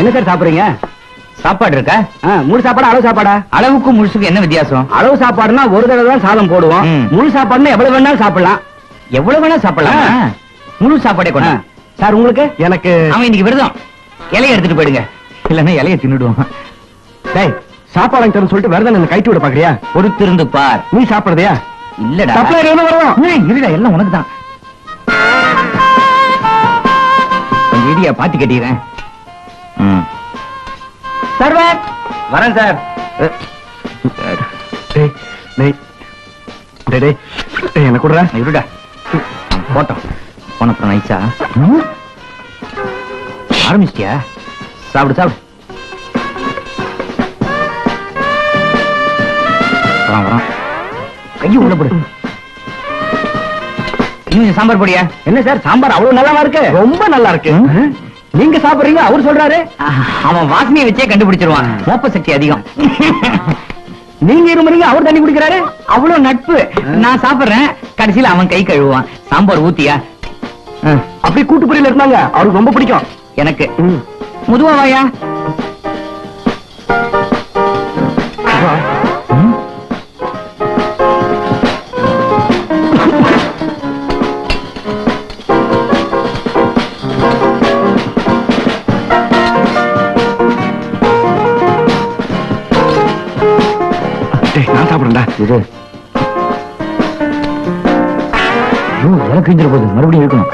என்ன சார் சாப்பிடுறீங்க? சாப்பாடு இருக்கா? முழு சாப்பாடு அளவு சாப்பாடா? அளவுக்கும் முழுசுக்கு என்ன வித்தியாசம்? அளவு சாப்பாடுனா ஒரு தடவை தான் சாதம் போடுவோம். முழு சாப்பாடுனா எவ்வளவு வேணாலும் சாப்பிடலாம். எவ்வளவு வேணா சாப்பிடலாம். முழு சாப்பாடே கொண்டா. சார் உங்களுக்கு? எனக்கு அவன் இன்னைக்கு விரதம். இலைய எடுத்துட்டு போயிடுங்க, இல்லன்னா இலைய தின்னுடுவான். டேய், சாப்பாடு வாங்கி தரேன்னு சொல்லிட்டு விரதம் என்ன கைட்டு விட பாக்குறியா? பொறுத்திருந்து பார். நீ சாப்பிடுறதையா? இல்லடா, சப்ளையர் எவ்வளவு வரும்? இருடா, எல்லாம் உனக்கு தான். கொஞ்சம் இடியா பாத்தி கட்டிடுறேன். சர்வர் வரேன் சார். என்ன கொடுறா? இருடா, போட்டோம் போன அப்புறம் நைஸா ஆரம்பிச்சிட்டியா? சாப்பிடு சாப்பிடு. வரான் கையை உள்ள போடு. இன்னும் சாம்பார் பொடியா? என்ன சார் சாம்பார் அவ்வளவு நல்லாவா இருக்கு? ரொம்ப நல்லா இருக்கு. நீங்க சாப்பிடுறீங்க, அவர் சொல்றாரு. அவன் வாசனையை வச்சே கண்டுபிடிச்சிருவான். மோப்ப சக்தி அதிகம். நீங்க இருமுறீங்க, அவர் தண்ணி குடிக்கிறாரு. அவ்வளவு நட்பு. நான் சாப்பிடுறேன், கடைசியில அவன் கை கழுவுவான். சாம்பார் ஊத்தியா? அப்படி கூட்டுப்புறையில இருந்தாங்க, அவருக்கு ரொம்ப பிடிக்கும். எனக்கு முதுவா வாயா. நான் சாப்பிடுறேன்டா. இது எனக்கு கிழிஞ்சிட போகுது, மறுபடியும் இருக்கணும்.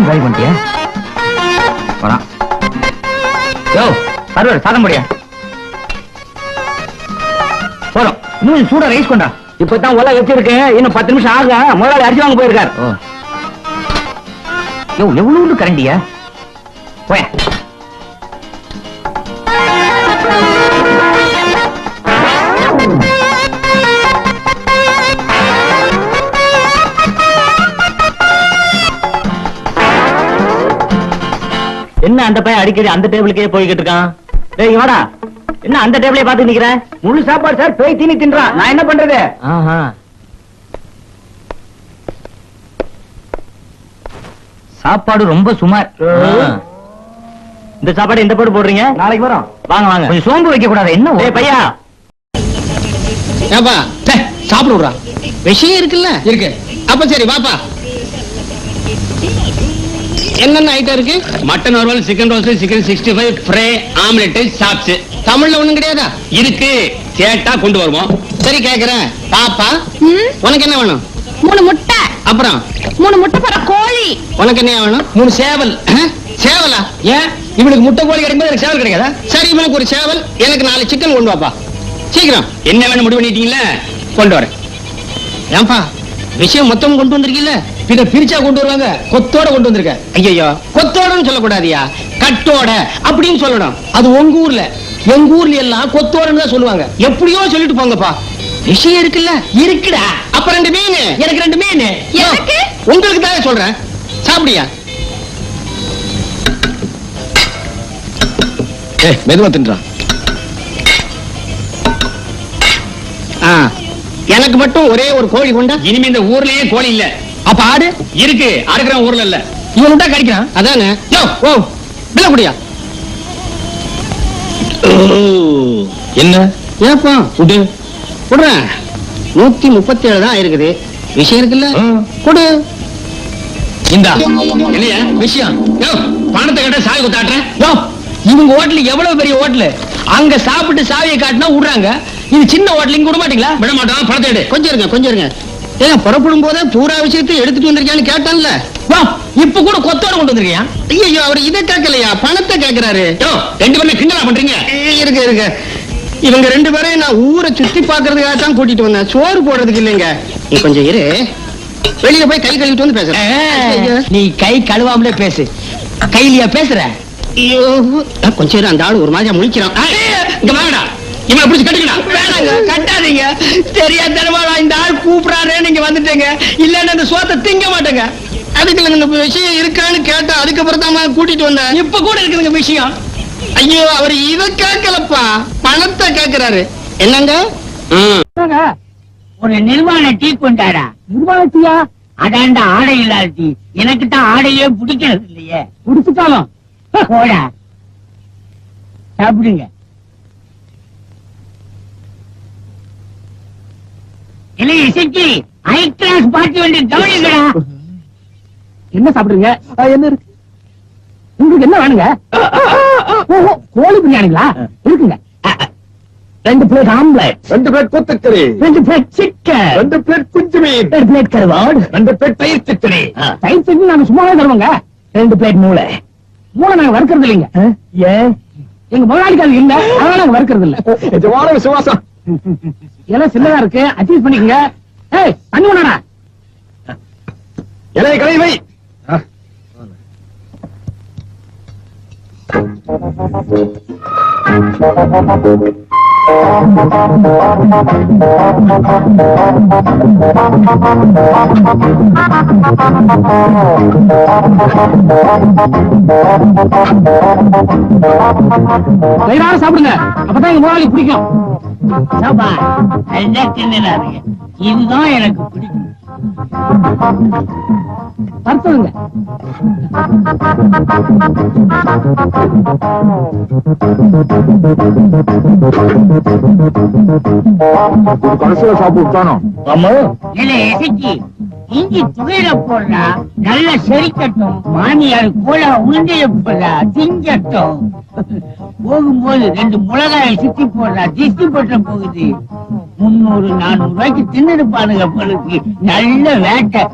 காலி பண்ணிட்டியா? வரான். யோ சர்வர், சாதம் முடியா? போறோம். இன்னும் சூடா ரைஸ் கொண்டா. இப்பதான் உள்ள வச்சிருக்கு, இன்னும் 10 நிமிஷம் ஆக. முதலாளி அரிசி வாங்க போயிருக்காரு. எவ்வளவு கரண்டியா? போய என்ன அந்த பையன் அடிக்கடி அந்த டேபிளுக்கே போய்கிட்டு இருக்கான்? டேய் வாடா, என்ன அந்த டேபிளே பாத்து நிக்கிற? முழு சாப்பாடு சார், பேய் தீனி தின்றான். நான் என்ன பண்றது? சாப்பாடு ரொம்ப சுமார். இந்த சாப்பாடு எந்த போட்டு போடுறீங்க? நாளைக்கு வரோம். வாங்க வாங்க. கொஞ்சம் சோம்பு வைக்க கூடாது. என்ன பையா? ஏப்பா சாப்பிட விடுறா. விஷயம் இருக்குல்ல? இருக்கு. அப்ப சரி வாப்பா. என்னென்ன ஐட்டம் இருக்கு? மட்டன் வறுவல், chicken roast, chicken 65, fry, omelette, chops. தமிழ்ல ஒண்ணும் கிடையாதா? இருக்கு, கேட்டா கொண்டு வருவோம். சரி கேக்குறேன். பாப்பா உனக்கு என்ன வேணும்? 3 முட்டை. அப்புறம் 3 முட்டை போற கோழி. உனக்கு என்ன வேணும்? 3 சேவல். சேவலா? ஏன் இவனுக்கு முட்டை கோழி கிடைக்கும்போது எனக்கு சேவல் கிடைக்காதா? சரி, இவனுக்கு ஒரு சேவல், எனக்கு 4 சிக்கன் கொண்டு வாப்பா. சீக்கிரம். என்ன வேணும் முடிவு பண்ணிட்டீங்களா? கொண்டு வரேன். ஏன்பா விஷயம் மொத்தம் கொண்டு வந்திருக்கீல்ல? பின்ன பிரிச்சா கொண்டு வருவாங்க. கொத்தோட கொண்டு வந்திருக்க. ஐயோ, கொத்தோடன்னு சொல்லக்கூடாதியா, கட்டோட அப்படின்னு சொல்லணும். அது உங்க ஊர்ல. எங்க ஊர்ல எல்லாம் கொத்தோடன்னு தான் சொல்லுவாங்க. எப்படியோ சொல்லிட்டு போங்கப்பா. விஷயம் இருக்குல்ல? இருக்குடா. அப்ப 2 மீன். எனக்கு 2 மீன். எனக்கு? உங்களுக்கு தான் சொல்றேன். சாப்பிடியா? மெதுவா தின்றான். எனக்கு மட்டும் ஒரே ஒரு கோழி கொண்டா. இனிமே இந்த ஊர்லயே கோழி இல்ல. அப்ப ஆடு இருக்கு, ஆடுகிற ஊர்ல இல்ல. இவன் தான் கடிக்கிறான். அதானே. ஓ பில்ல குடியா. என்ன ஏப்பா குடு குடுறேன். 137 தான் இருக்குது. விஷயம் இருக்குல்ல? குடு. இந்தா. இல்லையா விஷயம்? பணத்தை கட்ட சாவி குத்தாட்டுறேன். இவங்க ஹோட்டல் எவ்வளவு பெரிய ஹோட்டல், அங்க சாப்பிட்டு சாவியை காட்டினா விடுறாங்க. இது சின்ன ஹோட்டல், இங்க விட மாட்டீங்களா? விட மாட்டோம். பணத்தை எடு. கொஞ்சம் இருங்க, கொஞ்சம் இருங்க. ஏன் புறப்படும் போதே பூரா விஷயத்தை எடுத்துட்டு வந்திருக்கியான்னு கேட்டான்ல. இப்ப கூட கொத்தோட கொண்டு வந்திருக்கியா? ஐயோ, அவர் இதை கேட்கலையா, பணத்தை கேட்கிறாரு. 2 பேரும் கிண்டலா பண்றீங்க? இருங்க இருங்க, இவங்க 2 பேரையும் நான் ஊரை சுத்தி பாக்குறதுக்காக தான் கூட்டிட்டு வந்தேன், சோறு போடுறதுக்கு இல்லைங்க. நீ கொஞ்சம் இரு, வெளியில போய் கை கழுவிட்டு வந்து பேசுறேன். நீ கை கழுவாமலே பேசு. கையிலியா பேசுற? ஐயோ கொஞ்சம் இரு, அந்த ஆளு ஒரு மாதிரி முழிக்கிறான். இங்க வாங்கடா, இவனை பிடிச்சு கட்டுக்கடா. வேணாங்க, கட்டாதீங்க. தெரியாதனமா இந்த ஆள் கூப்பிடாரு, நீங்க வந்துட்டீங்க. இல்லன்னா அந்த சோத்தை திங்க மாட்டேங்க. அதுக்கு இந்த விஷயம் இருக்கான்னு கேட்டா அதுக்கப்புறம் தான் கூட்டிட்டு வந்தேன். இப்ப கூட இருக்குதுங்க விஷயம். ஐயோ அவர் இத கேட்கலப்பா, பணத்தை கேட்கிறாரு. என்னங்க? ஒரு நிர்வாண டீ கொண்டாடா. நிர்வாண டீயா? அதாண்டா ஆடை இல்லாத டீ. எனக்கு தான் ஆடையே பிடிக்கிறது இல்லையே. குடிச்சுட்டாலும் போடா, சாப்பிடுங்க. இல்லை இசைக்கு ஹை கிளாஸ் பார்ட்டி வந்து கவனிக்கடா. என்ன சாப்பிடுறீங்க? என்ன இருக்கு உங்களுக்கு? என்ன வேணுங்க? கோழி பிரியாணிங்களா? இருக்குங்க. 2 பிளேட் ஆம்லெட், 2 பிளேட் கொத்துக்கறி, 2 பிளேட் சிக்கன், 2 பிளேட் குஞ்சு மீன், 2 பிளேட் கருவாடு, 2 பிளேட் தயிர் சட்னி. தயிர் சட்னி நாங்க சும்மாவே தருவோங்க. 2 பிளேட் மூளை. மூளை நாங்க வறுக்கிறது இல்லைங்க. ஏன்? எங்க முதலாளிக்கு அது இல்ல, அதனால நாங்க வறுக்கிறது இல்ல. எஜமான விசுவாசம். எல்லாம் சின்னதா இருக்கு, அட்ஜஸ்ட் பண்ணிக்கங்க. ஏய் தண்ணி வேணாடா. இலையை கழுவி வை. வயிறார சாப்பிடுங்க, அப்பதான் எங்க முதலாளி பிடிக்கும். இதுதான் எனக்கு பிடிக்கும். படுத்துங்க. கடைசியில சாப்பிட்டானோ? ஆமா. இல்ல இசைக்கு இஞ்சி துகையில போடுறா, நல்லா செரிக்கட்டும். மாமியார் கோலா உளுந்தைய போடுறா, திங்கட்டும். போகும்போது 2 மிளகாயை சுத்தி போடுறா, திஷ்டி போட்ட போகுது. 300-400 ரூபாய்க்கு தின்னுப்பானுங்க பொழுது. நல்ல வேட்டை.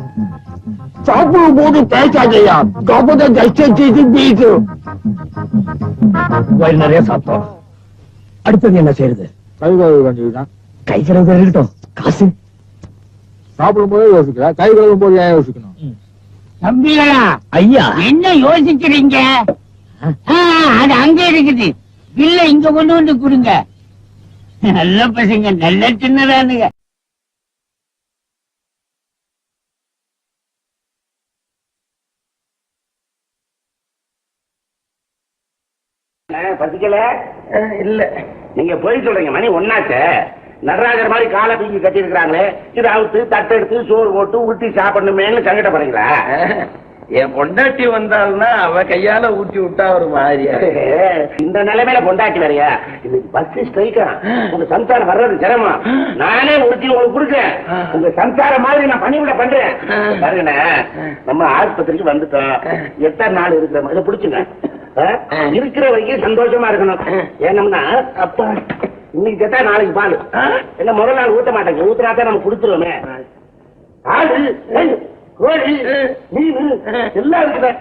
சாப்பிடும் போது பேசாதையா, காப்பத ஜஸ்ட் பீச்சு. வயிறு நிறைய சாப்பிட்டோம். அடுத்தது என்ன செய்யறது? கை கழுவு வேண்டியதுதான். கை கழுவு இருக்கட்டும், காசு சாப்பிடும் போதே யோசிக்கல, கை கழுவும் போது ஏன் யோசிக்கணும்? தம்பிகளா, ஐயா, என்ன யோசிக்கிறீங்க? அது அங்க இருக்குது. பில்ல இங்க கொண்டு வந்து கொடுங்க. நல்ல பசங்க, நல்ல தின்னதானுங்க. பசிக்கல இல்ல, நீங்க போய் சொல்றீங்க. மணி 1 நடராஜர் மாதிரி காலை தூக்கி கட்டி இருக்கிறாங்களே, இது அவுத்து தட்டெடுத்து சோறு போட்டு ஊட்டி சாப்பிடணுமேன்னு சங்கடப்படுறீங்களா? என் பொண்டாட்டி வந்தாள்னா அவ கையால ஊட்டி விட்டா ஒரு மாதிரியா. இந்த நிலைமையில பொண்டாட்டி வரையா? இன்னைக்கு பஸ் ஸ்ட்ரைக்கா, உங்க சம்சாரம் வர்றது சிரமம். நானே ஊட்டி உங்களுக்கு கொடுக்கேன். உங்க சம்சாரம் மாதிரி நான் பண்ணிவிட பண்றேன். பாருங்க, நம்ம ஆஸ்பத்திரிக்கு வந்துட்டோம். எத்தனை நாள் இருக்கிற மாதிரி பிடிச்சுங்க. இருக்கிற வரைக்கும் சந்தோஷமா இருக்கணும். ஏனம்னா அப்பா இன்னைக்கு கேட்டா நாளைக்கு பால் என்ன முதல் நாள் ஊட்ட மாட்டேங்க. ஊத்துறாதான் நம்ம கொடுத்துருவோமே. ஆடு, கோழி, மீன் எல்லாம் இருக்குதா?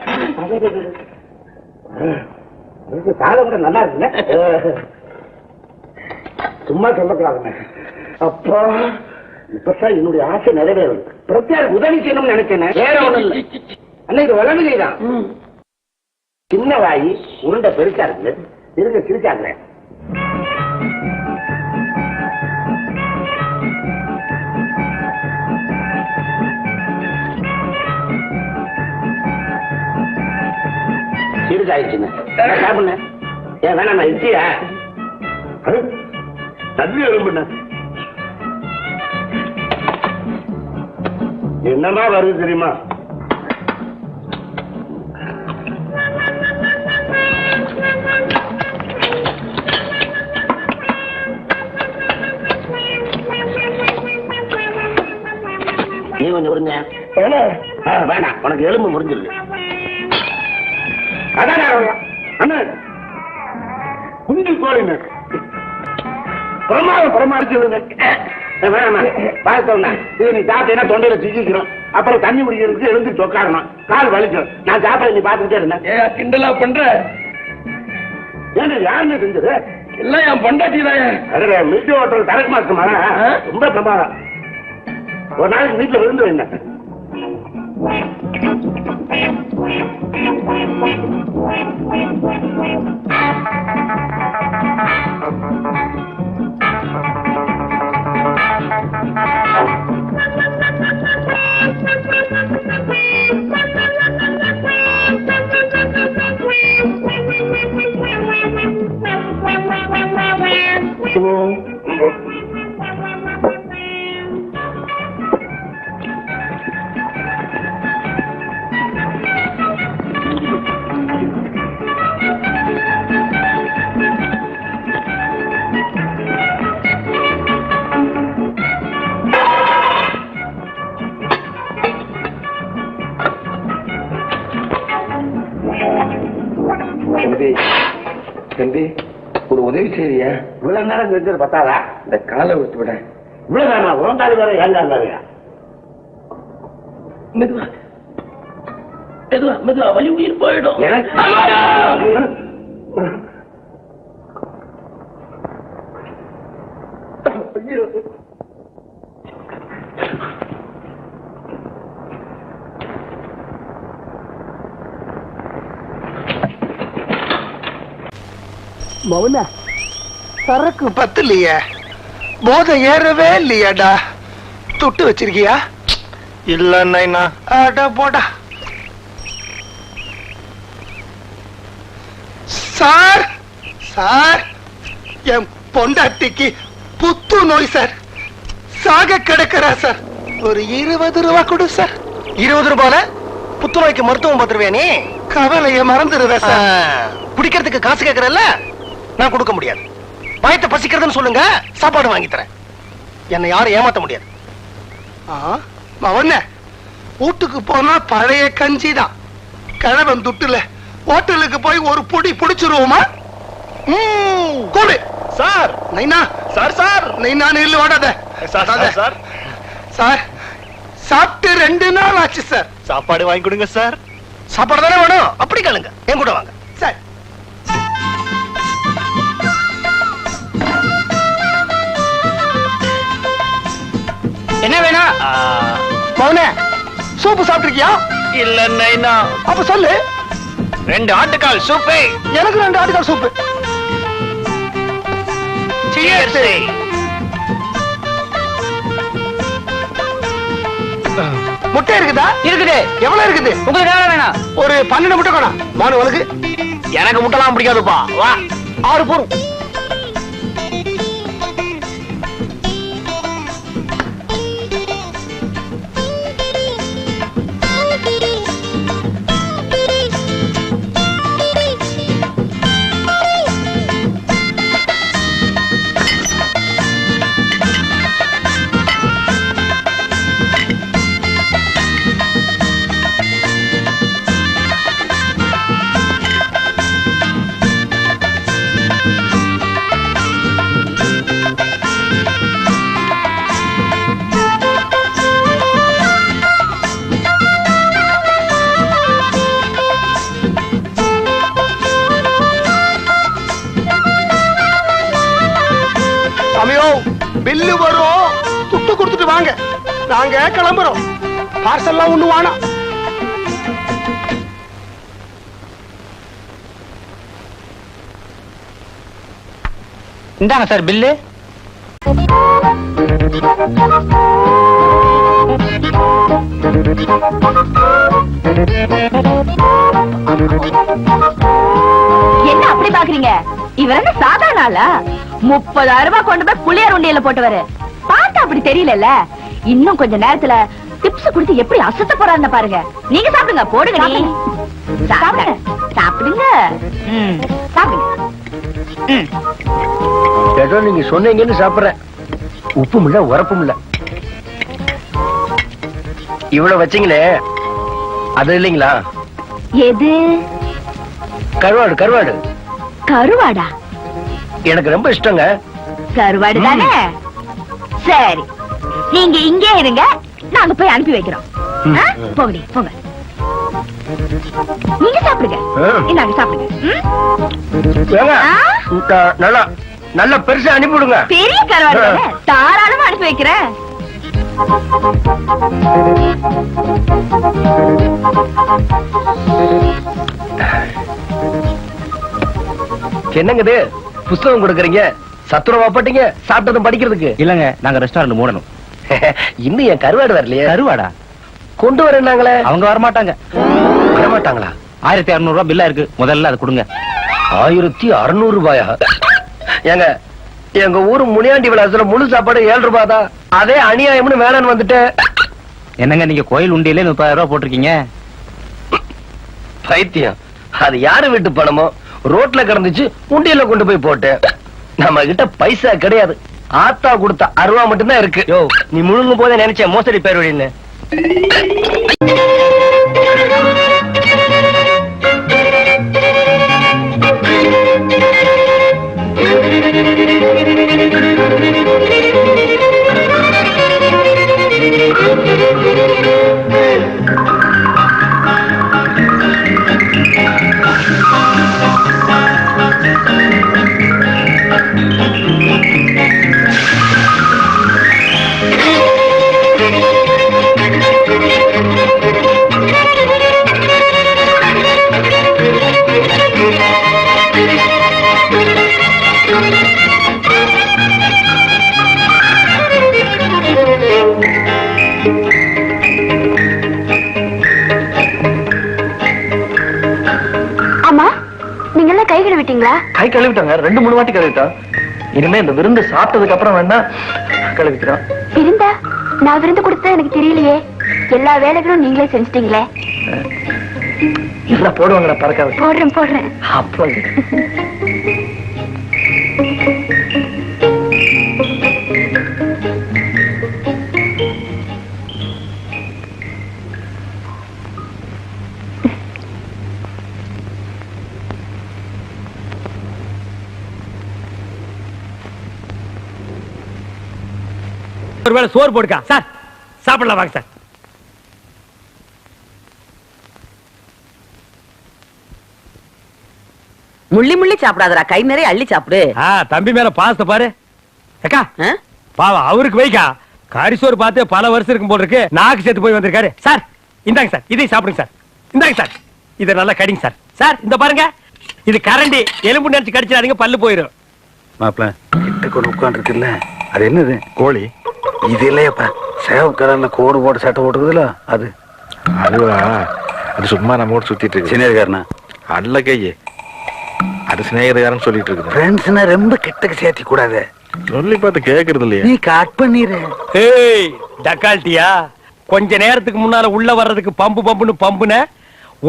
சாதம் கூட நல்லா இருக்குல்ல? சும்மா சொல்லக்கூடாதுங்க. அப்பா இப்பதான் என்னுடைய ஆசை நிறைவேறும். பிரத்யேக உதவி செய்யணும்னு நினைச்சேன். வேற ஒண்ணும் இல்லை. அன்னைக்கு வளர்ந்துதான் சின்ன வாயி உருண்டை பெருசா இருக்கு. இருங்க சிரிச்சாங்க. சிரிச்சாயிடுச்சுங்க. சாப்பிடுங்க. ஏன் வேணாம், நான் இச்சியா தண்ணி எலும்புண்ண என்னமா வருது தெரியுமா? நீ கொஞ்சம் விடுங்க. வேணாம், உனக்கு எலும்பு முறிஞ்சிருக்கு. அதான் அண்ணன் குஞ்சு கோழிங்க பரமாறிச்சு. வேணாமா பார்த்தோம்னா இது நீ சாப்பிட்டேன்னா தொண்டையில சிக்கிக்கிறோம். அப்புறம் தண்ணி குடிக்கிறதுக்கு எழுந்து சொக்காரணும், கால் வலிக்கும். நான் சாப்பிட நீ பார்த்துக்கிட்டே இருந்தேன். கிண்டலா பண்ற? ஏன் யாருன்னு செஞ்சது? எல்லாம் என் பொண்டாட்டி தான். மில்டி ஹோட்டல் தரக்கு மாசமா ரொம்ப பிரமாதம். ஒரு நாளைக்கு வீட்டுல விருந்து வைங்க. சிவம். தம்பி தம்பி ஒரு உதவி செய்ய இவ்வளவு நேரம் செஞ்சது பத்தாதா? இந்த காலை விட்டு விட. இவ்வளவு நேரம் உறந்தாடி வேற ஏங்காங்க. மெதுவா மெதுவா மெதுவா வலி உயிர் போயிடும். மௌன சரக்கு பத்து இல்லையே, போதை ஏறவே இல்லையாடா. துட்டு வச்சிருக்கியா? இல்ல நைனா. அடா போடா. சார் சார், என் பொண்டாட்டிக்கு புத்து நோய் சார், சாக கிடக்கிறா சார். ஒரு 20 ரூபா கொடு சார். 20 ரூபால புத்துநோய்க்கு மருத்துவம் பார்த்துருவியா நீ? கவலைய மறந்துடுவேன் சார். குடிக்கிறதுக்கு காசு கேட்கறல்ல, நான் கொடுக்க முடியாது. பயத்தை பசிக்கிறதுன்னு சொல்லுங்க, சாப்பாடு வாங்கி தரேன். என்னை யாரும் ஏமாத்த முடியாது. மவன வீட்டுக்கு போனா பழைய கஞ்சி தான். கிழவன் துட்டுல ஹோட்டலுக்கு போய் ஒரு பொடி பிடிச்சிருவோமா? கூடு சார். நைனா சார் சார் நைனா இல்ல ஓடாத சார். சார் சாப்பிட்டு 2 நாள் ஆச்சு சார். சாப்பாடு வாங்கி கொடுங்க சார். சாப்பாடு தானே வேணும், அப்படி கேளுங்க. என் கூட வாங்க சார். என்ன வேணும்? மௌனே சூப்பு சாப்பிட்டிருக்கியா? இல்ல நைனா. அப்ப சொல்லு. 2 ஆட்டுக்கால் சூப்பு. எனக்கு 2 ஆட்டுக்கால் சூப்பு. Cheers. முட்டை இருக்குதா? இருக்குது. எவ்வளவு இருக்குது? உங்களுக்கு எவ்வளவு வேணும்? ஒரு 12 முட்டை வேணும். மானு உனக்கு? எனக்கு முட்டைலாம் பிடிக்காதுப்பா. வா 6 போரும். பில்லு வரும், துட்டு கொடுத்துட்டு வாங்க. நாங்க கிளம்புறோம். பார்சல்லாம் ஒண்ணு வேணாம். இந்தாங்க சார் பில்லு. என்ன அப்படி பாக்குறீங்க? இவர் என்ன சாதாரண ஆளா? 30,000 ரூபாய் கொண்டு போய் புளியார் உண்டியல போட்டவரு. பார்த்தா அப்படி தெரியல. இன்னும் கொஞ்ச நேரத்துல டிப்ஸ் கொடுத்து எப்படி அசத்த போறாருன்னு பாருங்க. நீங்க சாப்பிடுங்க. போடுங்க. சாப்பிடுங்க சாப்பிடுங்க. ஏதோ நீங்க சொன்னீங்கன்னு சாப்பிடுறேன். உப்பும் இல்ல உரப்பும் இல்ல. இவ்வளவு வச்சீங்களே, அது இல்லைங்களா? எது? கருவாடு. கருவாடு கருவாடா? எனக்கு ரொம்ப இஷ்டங்க. கருவாடு தானே? சரி, நீங்க இங்கே இருங்க, நாங்க போய் அனுப்பி வைக்கிறோம். போங்கடி போங்க. நீங்க சாப்பிடுங்க. இந்தாங்க சாப்பிடுங்க. நல்லா நல்லா பெருசா அனுப்பிவிடுங்க. பெரிய கருவாடு தானே, தாராளமா அனுப்பி வைக்கிறேன். என்னங்க இது புஸ்தகம் கொடுக்கறீங்க? சத்துரவா போட்டீங்க? சாப்பிட்டதும் படிக்கிறதுக்கு இல்லங்க, நாங்க ரெஸ்டாரண்ட் மூடணும். இன்னும் என் கருவாடு வரலையே. கருவாடா? கொண்டு வரேன்னாங்களே. அவங்க வரமாட்டாங்க. வரமாட்டாங்களா? 1600 ரூபாய் பில்லா இருக்கு, முதல்ல அதை கொடுங்க. 1600 ரூபாயா? ஏங்க எங்க ஊரு முனியாண்டி விலாசத்துல முழு சாப்பாடு 7 ரூபாய் தான். அதே அநியாயம்னு வேணான்னு வந்துட்டு. என்னங்க நீங்க கோயில் உண்டியில 30,000 ரூபாய் போட்டிருக்கீங்க? பைத்தியம், அது யாரு வீட்டு பணமோ ரோட்ல கிடந்துச்சு, உண்டியில கொண்டு போய் போட்டேன். நம்ம கிட்ட பைசா கிடையாது. ஆத்தா கொடுத்த 6 ரூபா மட்டும்தான் இருக்கு. யோ, நீ முழுங்கும் போதே நினைச்ச மோசடி பேர் வழின்னு. ஆமா, நீங்க எல்லாம் கை கழுவிட்டீங்களா? கை கழுவிட்டாங்க, 2-3 வாட்டி கழுவிட்டான். இனிமே இந்த விருந்து சாப்பிட்டதுக்கு அப்புறம் வேணா கழுவிக்கிறான். விருந்தா? நான் விருந்து கொடுத்தது எனக்கு தெரியலையே. எல்லா வேலைகளும் நீங்களே செஞ்சிட்டீங்களே. என்ன போடுவாங்க பறக்காது. போடுறேன். அப்ப ஒருவேளை சோறு போடுக்கா சார், சாப்பிடலாம் வாங்க சார். முள்ளி சாப்பிடாதடா, கை நிறைய அள்ளி சாப்பிடு. தம்பி மேல பாசத்தை பாரு. அக்கா பாவா அவருக்கு வைக்கா. கரிசோறு பார்த்து பல வருஷம் இருக்கும் போல இருக்கு. நாக்கு சேர்த்து போய் வந்திருக்காரு. சார் இந்தாங்க சார், இதையும் சாப்பிடுங்க சார். இந்தாங்க சார், இதை நல்லா கடிங்க சார். சார் இந்த பாருங்க, இது கரண்டி. எலும்பு நினைச்சு கடிச்சிடாதீங்க, பல்லு போயிடும். மாப்பிள்ள கிட்ட கொண்டு உட்காந்து இருக்குல்ல, அது என்னது? கோழி. இது இல்லையப்பா, சேவ கலர்ல கோடு போட்டு சட்டை போட்டுக்குதுல அது. அதுவா? அது சும்மா நம்ம கூட சுத்திட்டு இருக்கு. சினேகர்னா அல்ல கையே, அது சினேகர்காரன் சொல்லிட்டு இருக்கு. ஃப்ரெண்ட்ஸ்னா ரொம்ப கிட்டக்கு சேர்த்தி கூடாது. சொல்லி பார்த்து கேக்குறது இல்லையா? நீ கட் பண்ணிரு. ஏய் டக்கால்ட்டியா, கொஞ்ச நேரத்துக்கு முன்னால உள்ள வர்றதுக்கு பம்புன்னு பம்புன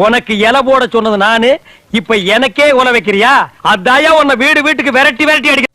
உனக்கு இலை போட சொன்னது நானு. இப்ப எனக்கே உல வைக்கிறியா? அதாயா உன்னை வீட்டுக்கு விரட்டி அடிக்கிறேன்.